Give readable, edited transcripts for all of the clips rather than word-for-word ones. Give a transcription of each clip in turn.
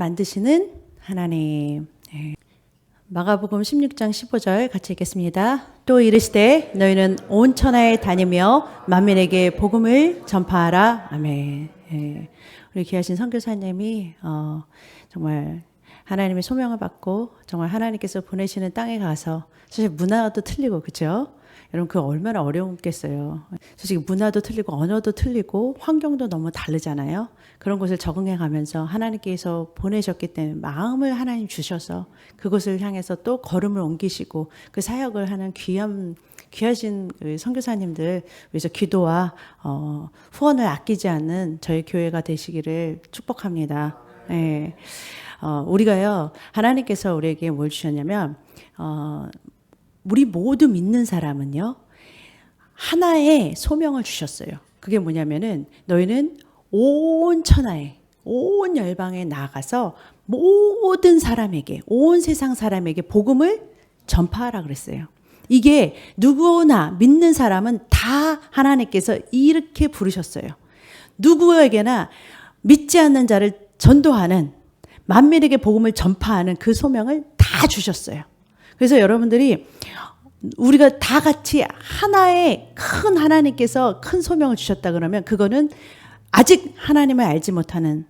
만드시는 하나님. 마가복음 16장 15절 같이 읽겠습니다. 또 이르시되 너희는 온 천하에 다니며 만민에게 복음을 전파하라. 아멘. 우리 귀하신 선교사님이 정말 하나님의 소명을 받고 정말 하나님께서 보내시는 땅에 가서 사실 문화도 틀리고 그렇죠? 여러분 그 얼마나 어려웠겠어요. 솔직히 문화도 틀리고 언어도 틀리고 환경도 너무 다르잖아요. 그런 곳을 적응해 가면서 하나님께서 보내셨기 때문에 마음을 하나님 주셔서 그곳을 향해서 또 걸음을 옮기시고 그 사역을 하는 귀하신 선교사님들 위해서 기도와 후원을 아끼지 않는 저희 교회가 되시기를 축복합니다. 네. 우리가요 하나님께서 우리에게 뭘 주셨냐면 우리 모두 믿는 사람은요 하나의 소명을 주셨어요. 그게 뭐냐면은 너희는 온 천하에 온 열방에 나아가서 모든 사람에게 온 세상 사람에게 복음을 전파하라 그랬어요. 이게 누구나 믿는 사람은 다 하나님께서 이렇게 부르셨어요. 누구에게나 믿지 않는 자를 전도하는 만민에게 복음을 전파하는 그 소명을 다 주셨어요. 그래서 여러분들이 우리가 다 같이 하나의 큰 하나님께서 큰 소명을 주셨다 그러면 그거는 아직 하나님을 알지 못하는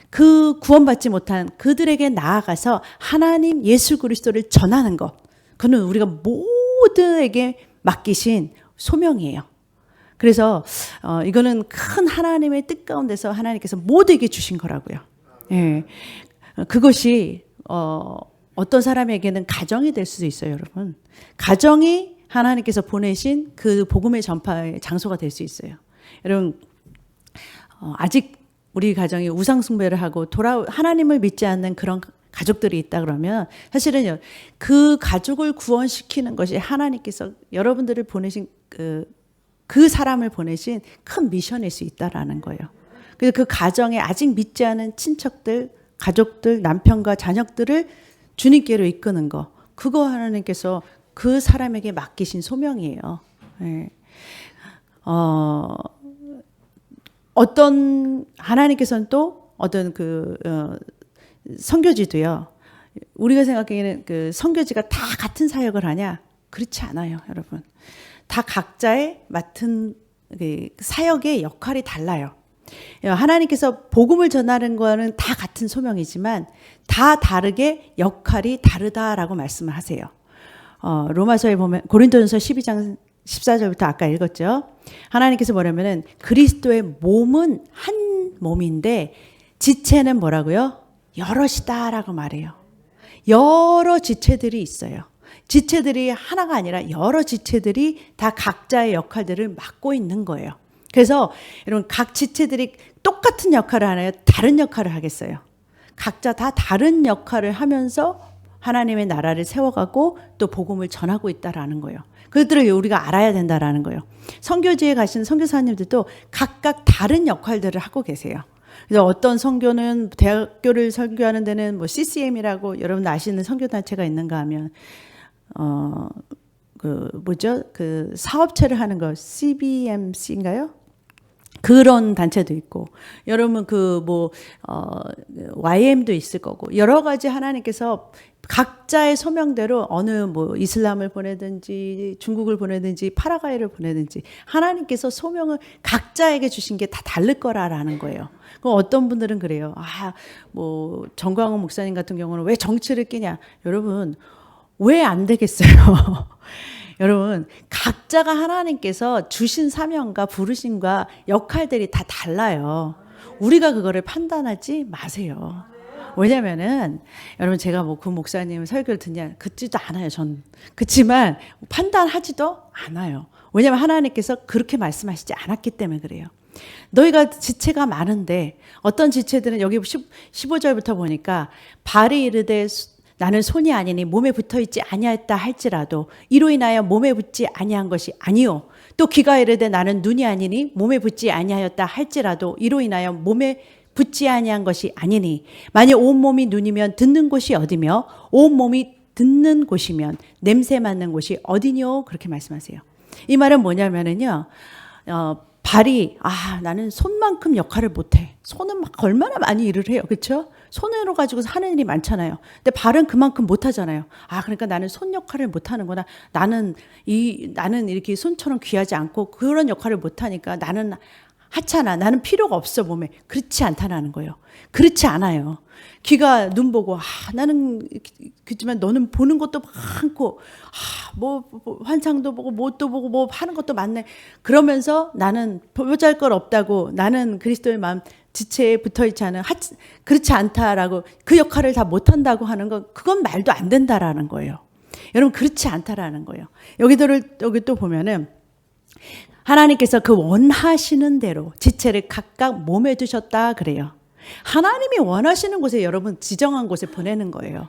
그 구원받지 못한 그들에게 나아가서 하나님 예수 그리스도를 전하는 것, 그는 우리가 모두에게 맡기신 소명이에요. 그래서 이거는 큰 하나님의 뜻 가운데서 하나님께서 모두에게 주신 거라고요. 예. 그것이 어떤 사람에게는 가정이 될 수도 있어요, 여러분. 가정이 하나님께서 보내신 그 복음의 전파의 장소가 될 수 있어요. 여러분, 아직 우리 가정이 우상 숭배를 하고 하나님을 믿지 않는 그런 가족들이 있다 그러면 사실은 그 가족을 구원시키는 것이 하나님께서 여러분들을 보내신 그 사람을 보내신 큰 미션일 수 있다라는 거예요. 그래서 그 가정에 아직 믿지 않은 친척들, 가족들, 남편과 자녀들을 주님께로 이끄는 거, 그거 하나님께서 그 사람에게 맡기신 소명이에요. 네. 어떤 하나님께서는 또 어떤 선교지도요. 우리가 생각하기에는 그 선교지가 다 같은 사역을 하냐? 그렇지 않아요, 여러분. 다 각자의 맡은 사역의 역할이 달라요. 하나님께서 복음을 전하는 거는 다 같은 소명이지만 다 다르게 역할이 다르다라고 말씀을 하세요. 로마서에 보면 고린도전서 12장 14절부터 아까 읽었죠. 하나님께서 뭐냐면은 그리스도의 몸은 한 몸인데 지체는 뭐라고요? 여럿이다라고 말해요. 여러 지체들이 있어요. 지체들이 하나가 아니라 여러 지체들이 다 각자의 역할들을 맡고 있는 거예요. 그래서 여러분 각 지체들이 똑같은 역할을 하나요? 다른 역할을 하겠어요? 각자 다 다른 역할을 하면서 하나님의 나라를 세워가고 또 복음을 전하고 있다라는 거예요. 그들을 우리가 알아야 된다라는 거예요. 선교지에 가신 선교사님들도 각각 다른 역할들을 하고 계세요. 그래서 어떤 선교는 대학교를 선교하는 데는 뭐 CCM이라고 여러분 아시는 선교단체가 있는가 하면 그 사업체를 하는 거 CBMC인가요? 그런 단체도 있고, 여러분 YM도 있을 거고, 여러 가지 하나님께서 각자의 소명대로 어느 이슬람을 보내든지 중국을 보내든지 파라과이를 보내든지 하나님께서 소명을 각자에게 주신 게 다 다를 거라는 거예요. 그럼 어떤 분들은 그래요. 정광훈 목사님 같은 경우는 왜 정치를 끼냐? 여러분, 왜 안 되겠어요? 여러분, 각자가 하나님께서 주신 사명과 부르심과 역할들이 다 달라요. 우리가 그거를 판단하지 마세요. 왜냐면은, 여러분, 제가 그 목사님 설교를 듣지도 않아요, 전. 그렇지만, 판단하지도 않아요. 왜냐면 하나님께서 그렇게 말씀하시지 않았기 때문에 그래요. 너희가 지체가 많은데, 어떤 지체들은 여기 15절부터 보니까, 발이 이르되 나는 손이 아니니 몸에 붙어있지 아니하였다 할지라도 이로 인하여 몸에 붙지 아니한 것이 아니요. 또 귀가 이르되 나는 눈이 아니니 몸에 붙지 아니하였다 할지라도 이로 인하여 몸에 붙지 아니한 것이 아니니 만일 온 몸이 눈이면 듣는 곳이 어디며 온 몸이 듣는 곳이면 냄새 맡는 곳이 어디뇨? 그렇게 말씀하세요. 이 말은 뭐냐면은요. 발이 나는 손만큼 역할을 못해. 손은 막 얼마나 많이 일을 해요. 그렇죠? 손으로 가지고서 하는 일이 많잖아요. 근데 발은 그만큼 못하잖아요. 그러니까 나는 손 역할을 못하는구나. 나는 이렇게 손처럼 귀하지 않고 그런 역할을 못하니까 나는 하찮아. 나는 필요가 없어 몸에. 그렇지 않다는 거예요. 그렇지 않아요. 귀가 눈 보고 나는 그렇지만 너는 보는 것도 많고 뭐 환상도 보고 뭣도 보고 뭐 하는 것도 많네. 그러면서 나는 보잘 것 없다고 나는 그리스도의 마음 지체에 붙어있지 않은 그렇지 않다라고 그 역할을 다 못한다고 하는 건 그건 말도 안 된다라는 거예요. 여러분 그렇지 않다라는 거예요. 여기 또 보면은 하나님께서 그 원하시는 대로 지체를 각각 몸에 두셨다 그래요. 하나님이 원하시는 곳에 여러분 지정한 곳에 보내는 거예요.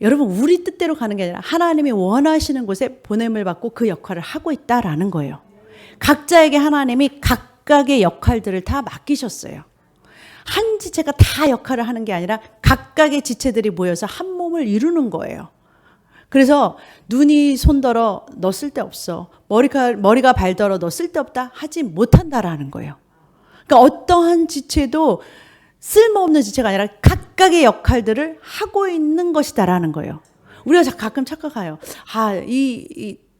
여러분 우리 뜻대로 가는 게 아니라 하나님이 원하시는 곳에 보냄을 받고 그 역할을 하고 있다라는 거예요. 각자에게 하나님이 각각의 역할들을 다 맡기셨어요. 한 지체가 다 역할을 하는 게 아니라 각각의 지체들이 모여서 한 몸을 이루는 거예요. 그래서 눈이 손더러 너 쓸데없어. 머리가 발더러 너 쓸데없다 하지 못한다라는 거예요. 그러니까 어떠한 지체도 쓸모없는 지체가 아니라 각각의 역할들을 하고 있는 것이다라는 거예요. 우리가 가끔 착각해요.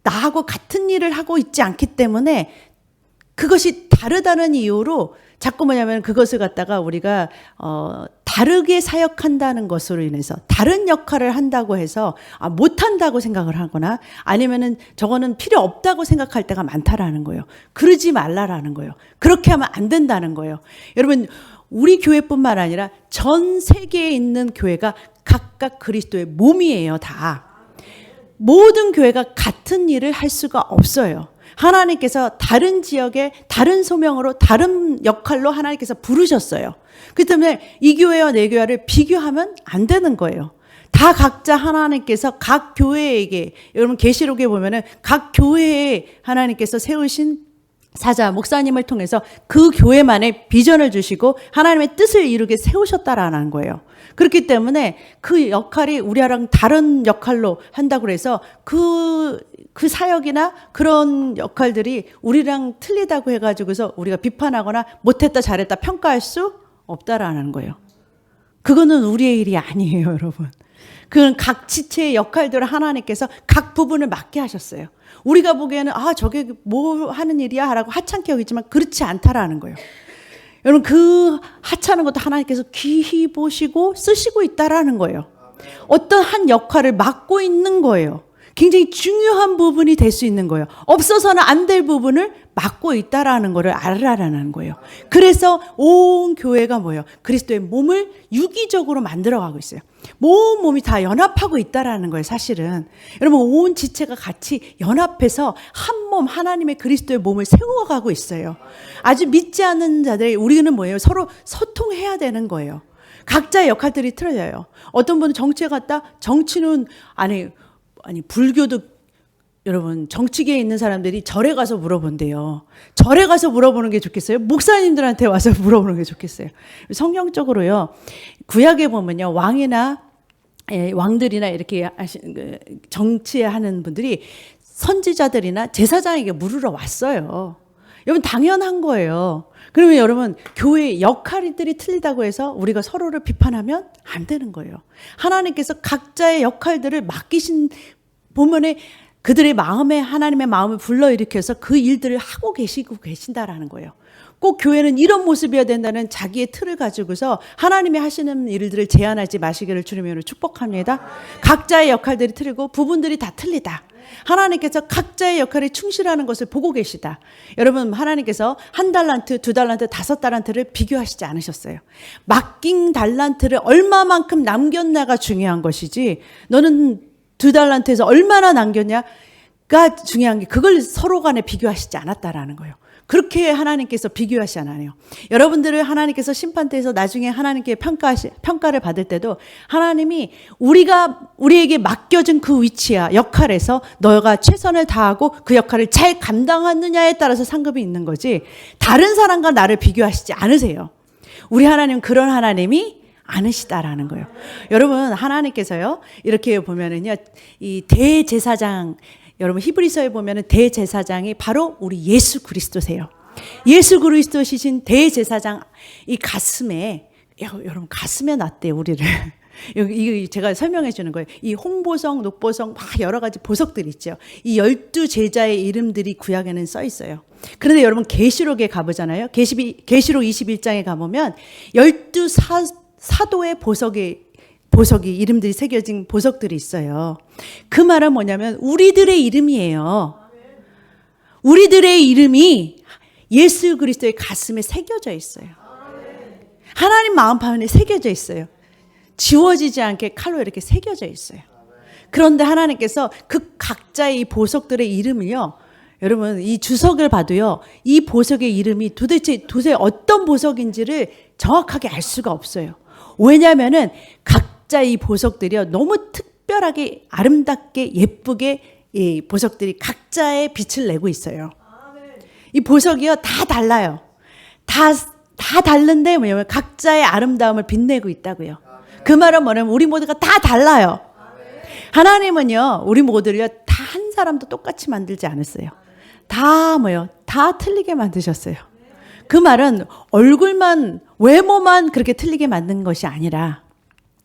나하고 같은 일을 하고 있지 않기 때문에 그것이 다르다는 이유로 자꾸 뭐냐면 그것을 갖다가 우리가 다르게 사역한다는 것으로 인해서 다른 역할을 한다고 해서 못한다고 생각을 하거나 아니면은 저거는 필요 없다고 생각할 때가 많다라는 거예요. 그러지 말라라는 거예요. 그렇게 하면 안 된다는 거예요. 여러분 우리 교회뿐만 아니라 전 세계에 있는 교회가 각각 그리스도의 몸이에요. 다. 모든 교회가 같은 일을 할 수가 없어요. 하나님께서 다른 지역에 다른 소명으로 다른 역할로 하나님께서 부르셨어요. 그렇기 때문에 이 교회와 내 교회를 비교하면 안 되는 거예요. 다 각자 하나님께서 각 교회에게 여러분 계시록에 보면은 각 교회에 하나님께서 세우신 사자, 목사님을 통해서 그 교회만의 비전을 주시고 하나님의 뜻을 이루게 세우셨다라는 거예요. 그렇기 때문에 그 역할이 우리랑 다른 역할로 한다고 해서 그 사역이나 그런 역할들이 우리랑 틀리다고 해가지고서 우리가 비판하거나 못했다 잘했다 평가할 수 없다라는 거예요. 그거는 우리의 일이 아니에요, 여러분. 그건 각 지체의 역할들을 하나님께서 각 부분을 맡게 하셨어요. 우리가 보기에는 저게 뭐 하는 일이야 라고 하찮게 여기지만 그렇지 않다라는 거예요. 여러분 그 하찮은 것도 하나님께서 귀히 보시고 쓰시고 있다라는 거예요. 어떤 한 역할을 맡고 있는 거예요. 굉장히 중요한 부분이 될 수 있는 거예요. 없어서는 안 될 부분을 맡고 있다라는 거를 알아라는 거예요. 그래서 온 교회가 뭐예요? 그리스도의 몸을 유기적으로 만들어가고 있어요. 모든 몸이 다 연합하고 있다라는 거예요. 사실은 여러분 온 지체가 같이 연합해서 한 몸 하나님의 그리스도의 몸을 세워가고 있어요. 아주 믿지 않는 자들이 우리는 뭐예요? 서로 소통해야 되는 거예요. 각자의 역할들이 틀려요. 어떤 분은 정치에 갔다 정치는 아니 불교도 여러분 정치계에 있는 사람들이 절에 가서 물어본대요. 절에 가서 물어보는 게 좋겠어요? 목사님들한테 와서 물어보는 게 좋겠어요? 성경적으로요. 구약에 보면요. 왕들이나 이렇게 정치하는 분들이 선지자들이나 제사장에게 물으러 왔어요. 여러분 당연한 거예요. 그러면 여러분 교회의 역할들이 틀리다고 해서 우리가 서로를 비판하면 안 되는 거예요. 하나님께서 각자의 역할들을 맡기신 보면에 그들의 마음에 하나님의 마음을 불러일으켜서 그 일들을 하고 계신다라는 거예요. 꼭 교회는 이런 모습이어야 된다는 자기의 틀을 가지고서 하나님이 하시는 일들을 제한하지 마시기를 주님으로 축복합니다. 각자의 역할들이 틀리고 부분들이 다 틀리다. 하나님께서 각자의 역할에 충실하는 것을 보고 계시다. 여러분 하나님께서 1달란트, 2달란트, 5달란트를 비교하시지 않으셨어요. 맡긴 달란트를 얼마만큼 남겼나가 중요한 것이지 너는 2달란트에서 얼마나 남겼냐가 중요한 게 그걸 서로 간에 비교하시지 않았다라는 거예요. 그렇게 하나님께서 비교하시지 않아요. 여러분들을 하나님께서 심판대에서 나중에 하나님께 평가를 받을 때도 하나님이 우리에게 맡겨진 그 위치야 역할에서 너가 최선을 다하고 그 역할을 잘 감당하느냐에 따라서 상급이 있는 거지 다른 사람과 나를 비교하시지 않으세요. 우리 하나님은 그런 하나님이 아니시다라는 거예요. 여러분 하나님께서요 이렇게 보면은요 이 대제사장 여러분 히브리서에 보면은 대제사장이 바로 우리 예수 그리스도세요. 예수 그리스도시신 대제사장 이 가슴에 여러분 가슴에 놨대요, 우리를. 이거 제가 설명해 주는 거예요. 이 홍보석, 녹보석, 막 여러 가지 보석들이 있죠. 이 12제자의 이름들이 구약에는 써 있어요. 그런데 여러분 계시록에 가보잖아요. 계시록 21장에 가보면 12사도의 보석이 이름들이 새겨진 보석들이 있어요. 그 말은 뭐냐면 우리들의 이름이에요. 우리들의 이름이 예수 그리스도의 가슴에 새겨져 있어요. 하나님 마음판에 새겨져 있어요. 지워지지 않게 칼로 이렇게 새겨져 있어요. 그런데 하나님께서 그 각자의 이 보석들의 이름을요, 여러분 이 주석을 봐도요, 이 보석의 이름이 도대체 어떤 보석인지를 정확하게 알 수가 없어요. 왜냐하면은 각자의 이 보석들이요, 너무 특별하게 아름답게 예쁘게 이 보석들이 각자의 빛을 내고 있어요. 이 보석이요 다 달라요. 다 다른데 뭐냐면 각자의 아름다움을 빛내고 있다고요. 그 말은 뭐냐면 우리 모두가 다 달라요. 하나님은요 우리 모두를요 다 한 사람도 똑같이 만들지 않았어요. 다 틀리게 만드셨어요. 그 말은 얼굴만, 외모만 그렇게 틀리게 만든 것이 아니라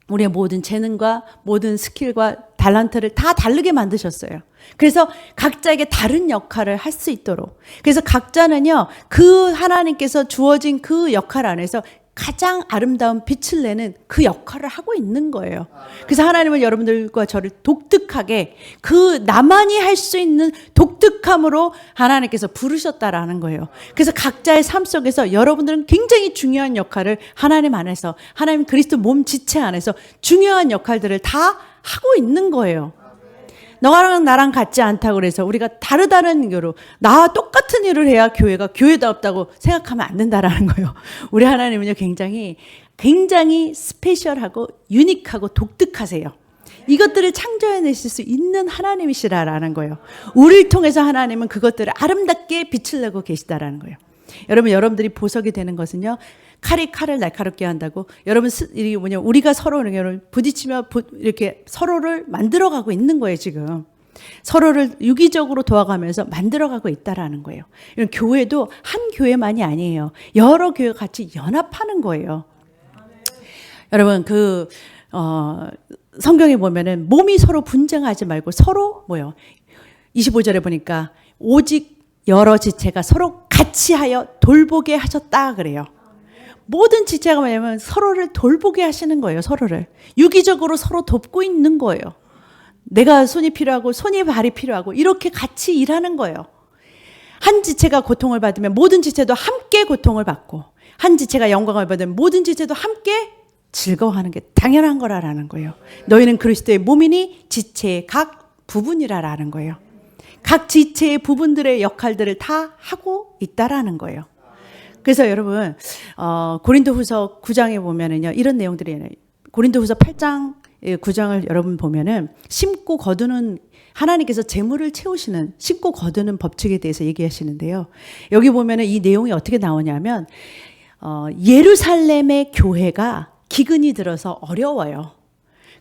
우리의 모든 재능과 모든 스킬과 달란트를 다 다르게 만드셨어요. 그래서 각자에게 다른 역할을 할 수 있도록. 그래서 각자는요, 그 하나님께서 주어진 그 역할 안에서 가장 아름다운 빛을 내는 그 역할을 하고 있는 거예요. 그래서 하나님은 여러분들과 저를 독특하게 그 나만이 할 수 있는 독특함으로 하나님께서 부르셨다라는 거예요. 그래서 각자의 삶 속에서 여러분들은 굉장히 중요한 역할을 하나님 안에서, 하나님 그리스도 몸 지체 안에서 중요한 역할들을 다 하고 있는 거예요. 너랑 나랑 같지 않다고 그래서 우리가 다르다는 이유로 나와 똑같은 일을 해야 교회가 교회답다고 생각하면 안 된다라는 거예요. 우리 하나님은요 굉장히 스페셜하고 유니크하고 독특하세요. 이것들을 창조해내실 수 있는 하나님이시라라는 거예요. 우리를 통해서 하나님은 그것들을 아름답게 빛을 내고 계시다라는 거예요. 여러분들이 보석이 되는 것은요, 칼을 날카롭게 한다고, 여러분, 이게 우리가 서로 부딪히며 이렇게 서로를 만들어가고 있는 거예요, 지금. 서로를 유기적으로 도와가면서 만들어가고 있다라는 거예요. 교회도 한 교회만이 아니에요. 여러 교회가 같이 연합하는 거예요. 여러분, 성경에 보면은 몸이 서로 분쟁하지 말고 서로 25절에 보니까 오직 여러 지체가 서로 같이 하여 돌보게 하셨다 그래요. 모든 지체가 뭐냐면 서로를 돌보게 하시는 거예요. 서로를 유기적으로 서로 돕고 있는 거예요. 내가 손이 필요하고 손이 발이 필요하고 이렇게 같이 일하는 거예요. 한 지체가 고통을 받으면 모든 지체도 함께 고통을 받고, 한 지체가 영광을 받으면 모든 지체도 함께 즐거워하는 게 당연한 거라는 거예요. 너희는 그리스도의 몸이니 지체의 각 부분이라는 거예요. 각 지체의 부분들의 역할들을 다 하고 있다라는 거예요. 그래서 여러분, 고린도후서 9장에 보면은요, 이런 내용들이, 고린도후서 8장 9장을 여러분 보면은 심고 거두는, 하나님께서 재물을 채우시는, 심고 거두는 법칙에 대해서 얘기하시는데요. 여기 보면은 이 내용이 어떻게 나오냐면, 예루살렘의 교회가 기근이 들어서 어려워요.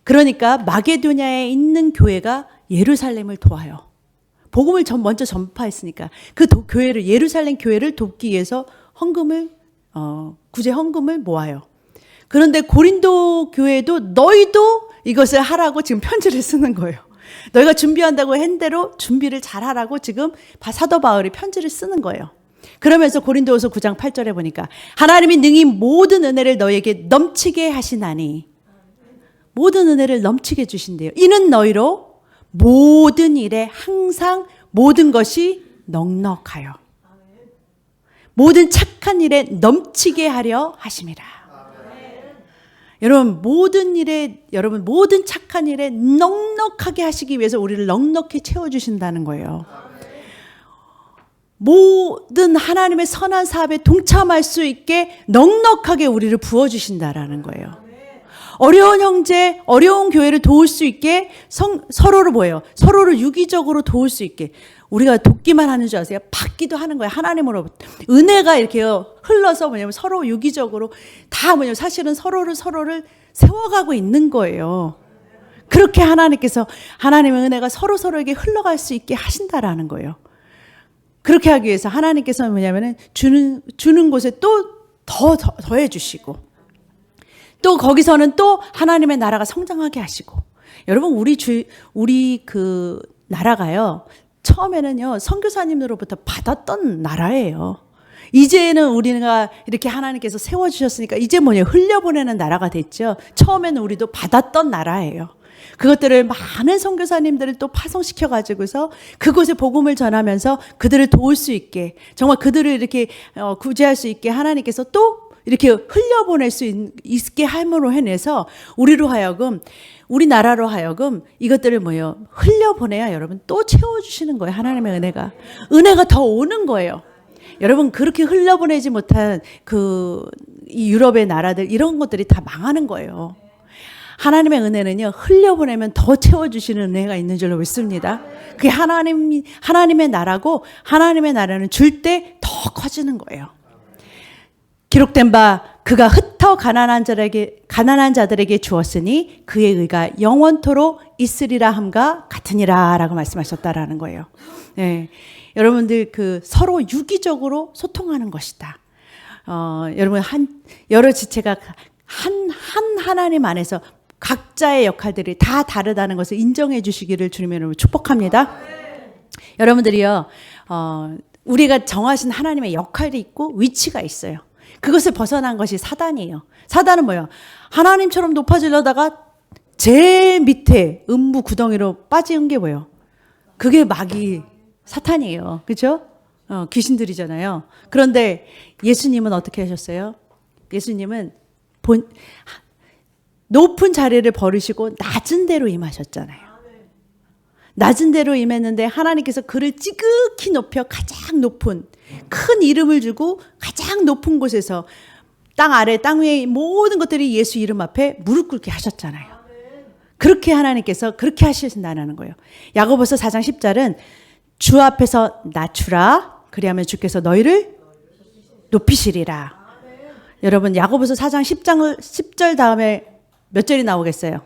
그러니까 마게도냐에 있는 교회가 예루살렘을 도와요. 복음을 먼저 전파했으니까 그 교회를, 예루살렘 교회를 돕기 위해서 구제 헌금을 모아요. 그런데 고린도 교회도 너희도 이것을 하라고 지금 편지를 쓰는 거예요. 너희가 준비한다고 한 대로 준비를 잘 하라고 지금 사도 바울이 편지를 쓰는 거예요. 그러면서 고린도후서 9장 8절에 보니까 하나님이 능히 모든 은혜를 너희에게 넘치게 하시나니, 모든 은혜를 넘치게 주신대요. 이는 너희로 모든 일에 항상 모든 것이 넉넉하여 모든 착한 일에 넘치게 하려 하심이라. 여러분 모든 착한 일에 넉넉하게 하시기 위해서 우리를 넉넉히 채워주신다는 거예요. 모든 하나님의 선한 사업에 동참할 수 있게 넉넉하게 우리를 부어주신다라는 거예요. 어려운 형제, 어려운 교회를 도울 수 있게 서로를 유기적으로 도울 수 있게. 우리가 돕기만 하는 줄 아세요? 받기도 하는 거예요. 하나님으로부터. 은혜가 이렇게 흘러서 서로 유기적으로 사실은 서로를 세워가고 있는 거예요. 그렇게 하나님의 은혜가 서로에게 흘러갈 수 있게 하신다라는 거예요. 그렇게 하기 위해서 하나님께서는 주는 곳에 또 더해 주시고, 또 거기서는 또 하나님의 나라가 성장하게 하시고. 여러분, 우리 그 나라가요, 처음에는요, 선교사님으로부터 받았던 나라예요. 이제는 우리가 이렇게 하나님께서 세워주셨으니까 이제 뭐냐, 흘려보내는 나라가 됐죠. 처음에는 우리도 받았던 나라예요. 그것들을 많은 선교사님들을 또 파송시켜 가지고서 그곳에 복음을 전하면서 그들을 도울 수 있게, 정말 그들을 이렇게 구제할 수 있게 하나님께서 또 이렇게 흘려보낼 수 있게 함으로 해내서 우리로 하여금, 우리나라로 하여금 이것들을 뭐예요, 흘려보내야 여러분 또 채워주시는 거예요. 하나님의 은혜가 더 오는 거예요. 여러분, 그렇게 흘려보내지 못한 이 유럽의 나라들, 이런 것들이 다 망하는 거예요. 하나님의 은혜는요, 흘려보내면 더 채워주시는 은혜가 있는 줄로 믿습니다. 그게 하나님의 나라고, 하나님의 나라는 줄 때 더 커지는 거예요. 기록된 바 그가 흩어 가난한 자들에게 주었으니 그의 의가 영원토록 있으리라 함과 같으니라 라고 말씀하셨다라는 거예요. 네. 여러분들 서로 유기적으로 소통하는 것이다. 여러분, 여러 지체가 하나님 안에서 각자의 역할들이 다 다르다는 것을 인정해 주시기를 주님의 이름으로 축복합니다. 여러분들이요, 우리가 정하신 하나님의 역할이 있고 위치가 있어요. 그것을 벗어난 것이 사단이에요. 사단은 뭐예요? 하나님처럼 높아지려다가 제일 밑에 음부 구덩이로 빠진 게 뭐예요? 그게 마귀 사탄이에요. 그렇죠? 귀신들이잖아요. 그런데 예수님은 어떻게 하셨어요? 예수님은 높은 자리를 버리시고 낮은 데로 임하셨잖아요. 낮은 데로 임했는데 하나님께서 그를 지극히 높여 가장 높은 큰 이름을 주고 가장 높은 곳에서 땅 아래 땅 위의 모든 것들이 예수 이름 앞에 무릎 꿇게 하셨잖아요. 그렇게 하나님께서 그렇게 하신다는 거예요. 야고보서 4장 10절은 주 앞에서 낮추라, 그리하면 주께서 너희를 높이시리라. 여러분, 야고보서 4장 10절 다음에 몇 절이 나오겠어요?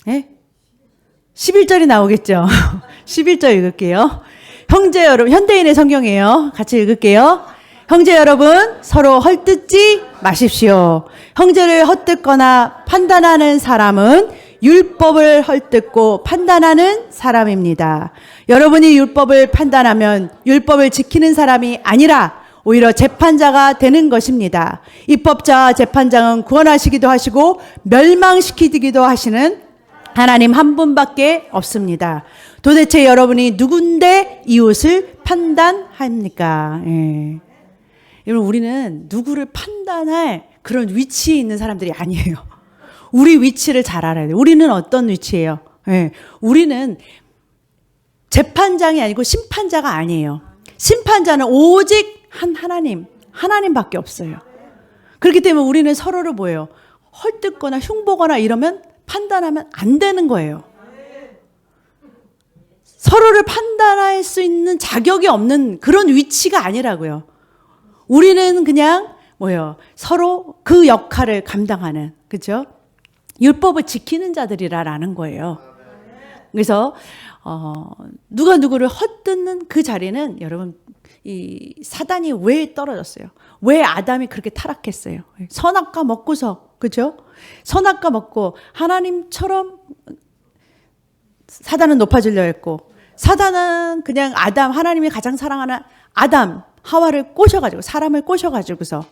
예? 11절이 나오겠죠. 11절 읽을게요. 형제 여러분, 현대인의 성경이에요. 같이 읽을게요. 형제 여러분, 서로 헐뜯지 마십시오. 형제를 헛뜯거나 판단하는 사람은 율법을 헐뜯고 판단하는 사람입니다. 여러분이 율법을 판단하면 율법을 지키는 사람이 아니라 오히려 재판자가 되는 것입니다. 입법자와 재판장은 구원하시기도 하시고 멸망시키기도 하시는 하나님 한 분밖에 없습니다. 도대체 여러분이 누군데 이웃을 판단합니까? 예. 여러분, 우리는 누구를 판단할 그런 위치에 있는 사람들이 아니에요. 우리 위치를 잘 알아야 돼요. 우리는 어떤 위치예요? 예. 우리는 재판장이 아니고 심판자가 아니에요. 심판자는 오직 하나님밖에 없어요. 그렇기 때문에 우리는 서로를 뭐예요? 헐뜯거나 흉보거나 이러면 판단하면 안 되는 거예요. 서로를 판단할 수 있는 자격이 없는 그런 위치가 아니라고요. 우리는 그냥 뭐예요? 서로 그 역할을 감당하는, 그렇죠? 율법을 지키는 자들이라는 거예요. 그래서 누가 누구를 헛뜯는 그 자리는 여러분, 이 사단이 왜 떨어졌어요? 왜 아담이 그렇게 타락했어요? 선악과 먹고서, 그렇죠? 선악과 먹고 하나님처럼 사단은 높아지려 했고, 사단은 그냥 하나님이 가장 사랑하는 아담, 하와를 꼬셔가지고, 사람을 꼬셔가지고서,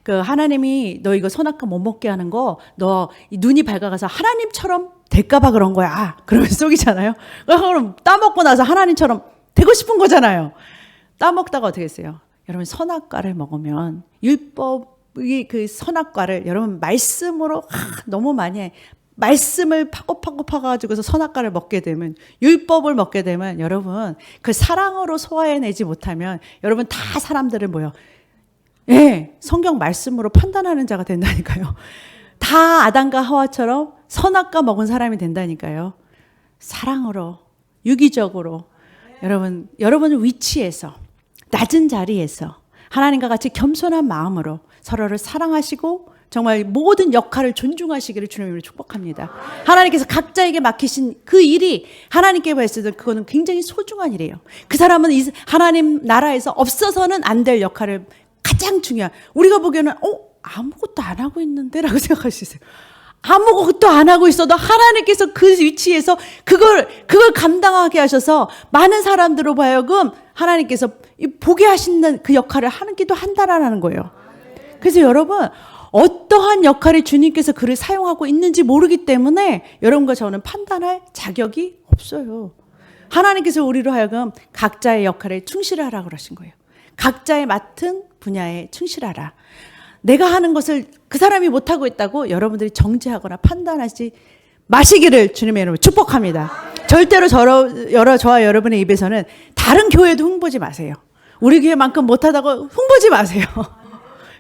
그 하나님이 너 이거 선악과 못 먹게 하는 거, 너 눈이 밝아가서 하나님처럼 될까봐 그런 거야. 그러면 속이잖아요. 그럼 따먹고 나서 하나님처럼 되고 싶은 거잖아요. 따먹다가 어떻게 했어요? 여러분, 선악과를 먹으면 율법이 그 선악과를 여러분 말씀으로 너무 많이 해. 말씀을 파고 파가지고서 선악과를 먹게 되면, 율법을 먹게 되면 여러분 그 사랑으로 소화해내지 못하면 여러분 다 사람들을 성경 말씀으로 판단하는 자가 된다니까요. 다 아담과 하와처럼 선악과 먹은 사람이 된다니까요. 사랑으로, 유기적으로 여러분 위치에서, 낮은 자리에서 하나님과 같이 겸손한 마음으로 서로를 사랑하시고 정말 모든 역할을 존중하시기를 주님으로 축복합니다. 하나님께서 각자에게 맡기신 그 일이 하나님께 봤을 때 그거는 굉장히 소중한 일이에요. 그 사람은 하나님 나라에서 없어서는 안 될 역할을 가장 중요한, 우리가 보기에는 아무것도 안 하고 있는데? 라고 생각할 수 있어요. 아무것도 안 하고 있어도 하나님께서 그 위치에서 그걸 감당하게 하셔서 많은 사람들로 하여금 하나님께서 보게 하시는 그 역할을 하기도 한다라는 거예요. 그래서 여러분, 어떠한 역할을 주님께서 그를 사용하고 있는지 모르기 때문에 여러분과 저는 판단할 자격이 없어요. 하나님께서 우리로 하여금 각자의 역할에 충실하라고 그러신 거예요. 각자의 맡은 분야에 충실하라. 내가 하는 것을 그 사람이 못하고 있다고 여러분들이 정죄하거나 판단하지 마시기를 주님의 이름으로 축복합니다. 절대로 저와 여러분의 입에서는 다른 교회도 흉보지 마세요. 우리 교회만큼 못하다고 흉보지 마세요.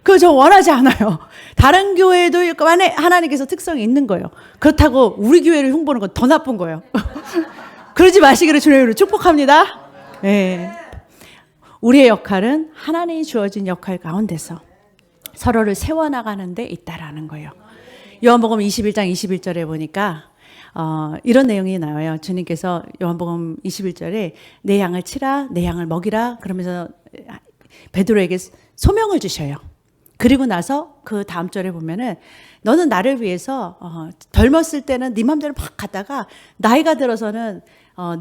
그거 저 원하지 않아요. 다른 교회도 안에 하나님께서 특성이 있는 거예요. 그렇다고 우리 교회를 흉보는 건 더 나쁜 거예요. 그러지 마시기를 주님의 이름으로 축복합니다. 네. 우리의 역할은 하나님이 주어진 역할 가운데서 서로를 세워나가는 데 있다라는 거예요. 요한복음 21장 21절에 보니까 이런 내용이 나와요. 주님께서 요한복음 21절에 내 양을 치라, 내 양을 먹이라 그러면서 베드로에게 소명을 주셔요. 그리고 나서 그 다음 절에 보면은 너는 나를 위해서 젊었을 때는 네 맘대로 막 가다가 나이가 들어서는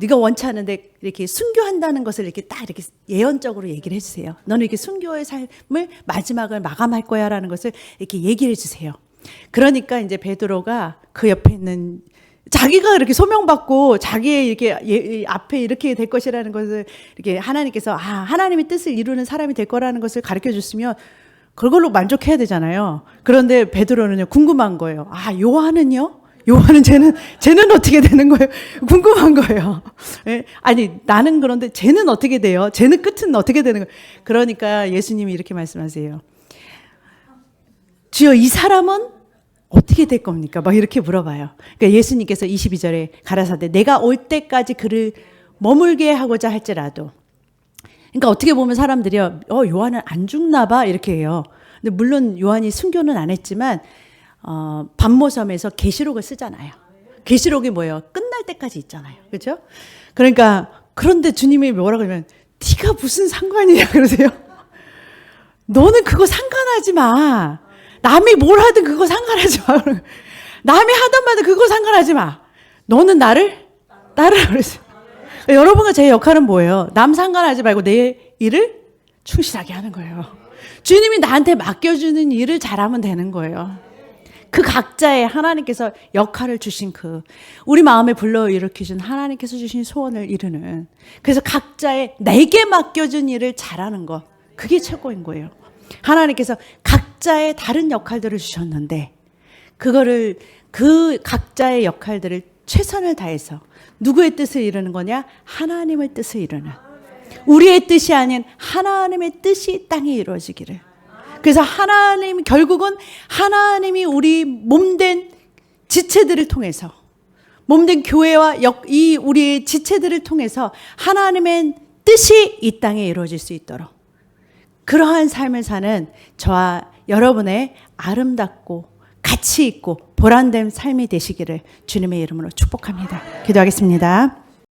네가 원치 않은데 이렇게 순교한다는 것을 이렇게 딱 이렇게 예언적으로 얘기를 해주세요. 너는 이렇게 순교의 삶을 마지막을 마감할 거야라는 것을 이렇게 얘기를 해주세요. 그러니까 이제 베드로가 그 옆에 있는 자기가 이렇게 소명받고 자기의 이렇게 앞에 이렇게 될 것이라는 것을 이렇게 하나님께서 하나님의 뜻을 이루는 사람이 될 거라는 것을 가르쳐 줬으면 그걸로 만족해야 되잖아요. 그런데 베드로는요 궁금한 거예요. 요한은요? 요한은 쟤는 어떻게 되는 거예요? 궁금한 거예요. 예? 아니 나는 그런데 쟤는 어떻게 돼요? 쟤는 끝은 어떻게 되는 거예요? 그러니까 예수님이 이렇게 말씀하세요. 주여 이 사람은 어떻게 될 겁니까? 막 이렇게 물어봐요. 그러니까 예수님께서 22절에 가라사대 내가 올 때까지 그를 머물게 하고자 할지라도 그러니까 어떻게 보면 사람들이요. 요한은 안 죽나 봐 이렇게 해요. 근데 물론 요한이 순교는 안 했지만 반모섬에서 계시록을 쓰잖아요. 계시록이 뭐예요? 끝날 때까지 있잖아요. 그렇죠? 그러니까 그런데 주님이 뭐라고 하면 네가 무슨 상관이냐 그러세요. 너는 그거 상관하지 마. 남이 뭘 하든 그거 상관하지 마. 남이 하든 말든 그거 상관하지 마. 너는 나를 따르라 그랬어요. 여러분과 제 역할은 뭐예요? 남 상관하지 말고 내 일을 충실하게 하는 거예요. 주님이 나한테 맡겨주는 일을 잘하면 되는 거예요. 그 각자의 하나님께서 역할을 주신 우리 마음에 불러일으키신 하나님께서 주신 소원을 이루는 그래서 각자의 내게 맡겨준 일을 잘하는 것 그게 최고인 거예요. 하나님께서 각자의 다른 역할들을 주셨는데 그거를 그 각자의 역할들을 최선을 다해서 누구의 뜻을 이루는 거냐? 하나님의 뜻을 이루는 우리의 뜻이 아닌 하나님의 뜻이 땅에 이루어지기를 그래서 하나님 결국은 하나님이 우리 몸된 지체들을 통해서 몸된 교회와 이 우리의 지체들을 통해서 하나님의 뜻이 이 땅에 이루어질 수 있도록 그러한 삶을 사는 저와 여러분의 아름답고 가치 있고 보람된 삶이 되시기를 주님의 이름으로 축복합니다. 기도하겠습니다.